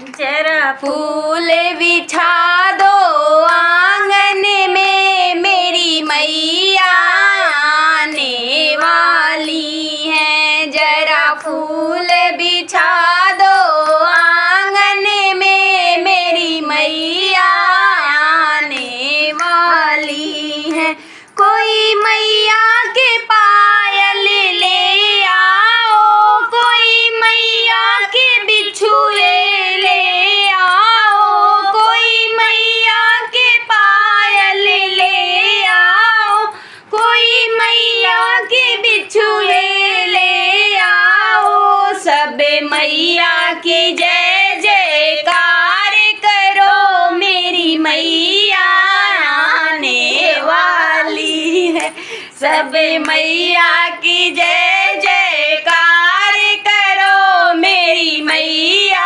जरा फूल बिछा दो आंगन में, मेरी मैया आने वाली है। जरा फूल बिछा दो आंगन में, मेरी मैया आने वाली है। कोई मैया के पायल ले आओ, कोई मैया के बिछुए ले आओ, कोई मैया के पायल ले आओ, कोई मैया के बिछुए ले आओ। सब मैया की जय जयकार करो, मेरी मैया आने वाली है। सब मैया की जय जयकार करो, मेरी मैया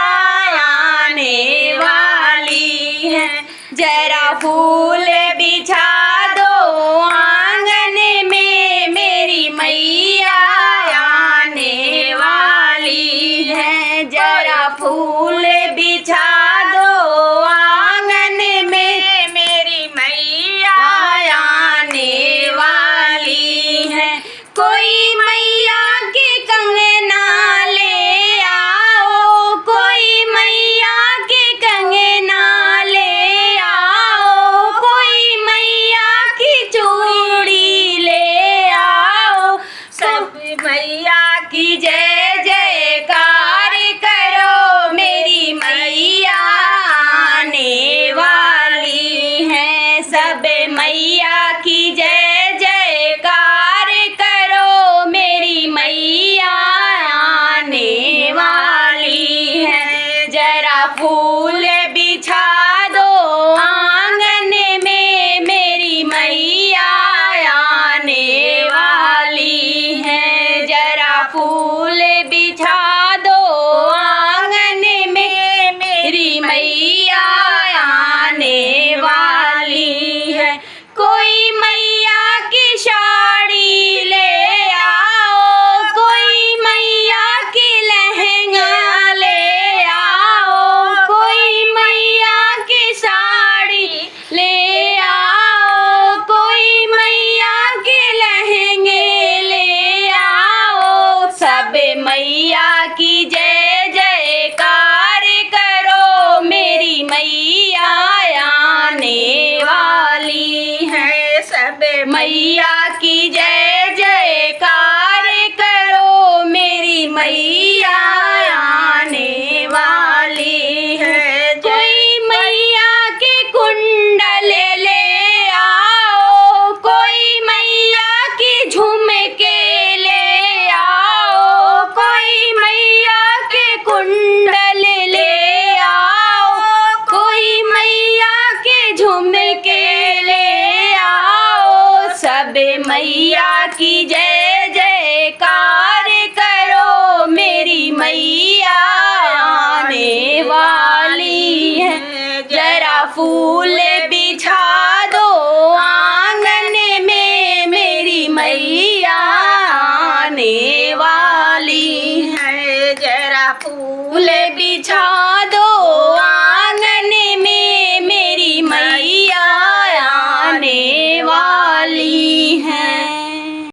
आने वाली है। जरा फूल बिछा दो आंगन में, मेरी मैया आने वाली है। जरा फूल बिछा दो आंगन में, मेरी मैया आने वाली है। कोई मैया के कंगना ले आओ, कोई मैया के कंगना ले आओ, कोई मैया की चूड़ी ले आओ। सब मैया की जय जयकार करो, मेरी मैया आने वाली है। सब मैया की जय जयकार करो, मेरी मैया आने वाली है। जरा फूल बिछा दो आंगन में, मेरी मैया आने वाली है। जरा फूल बिछा दो आंगन में, मेरी मैया आने वाली है। कोई मैया की साड़ी ले आओ, कोई मैया की लहंगा ले आओ, कोई मैया की साड़ी ले आओ, कोई मैया के लहंगे ले आओ। सब मैया की जय जयकार करो, मेरी मैया आने वाली है। सब मैया की जय जयकार करो, मेरी मैया आने वाली है। कोई मैया के कुंडल ले आओ, कोई मैया की झुमके ले आओ, कोई मैया के कुंडल ले आओ, कोई मैया के झुमके ले आओ। सब मैया की जय जयकार करो, मेरी मैया आने वाली है। जरा फूल बिछा दो आंगन में, मेरी मैया आने वाली है। जरा फूल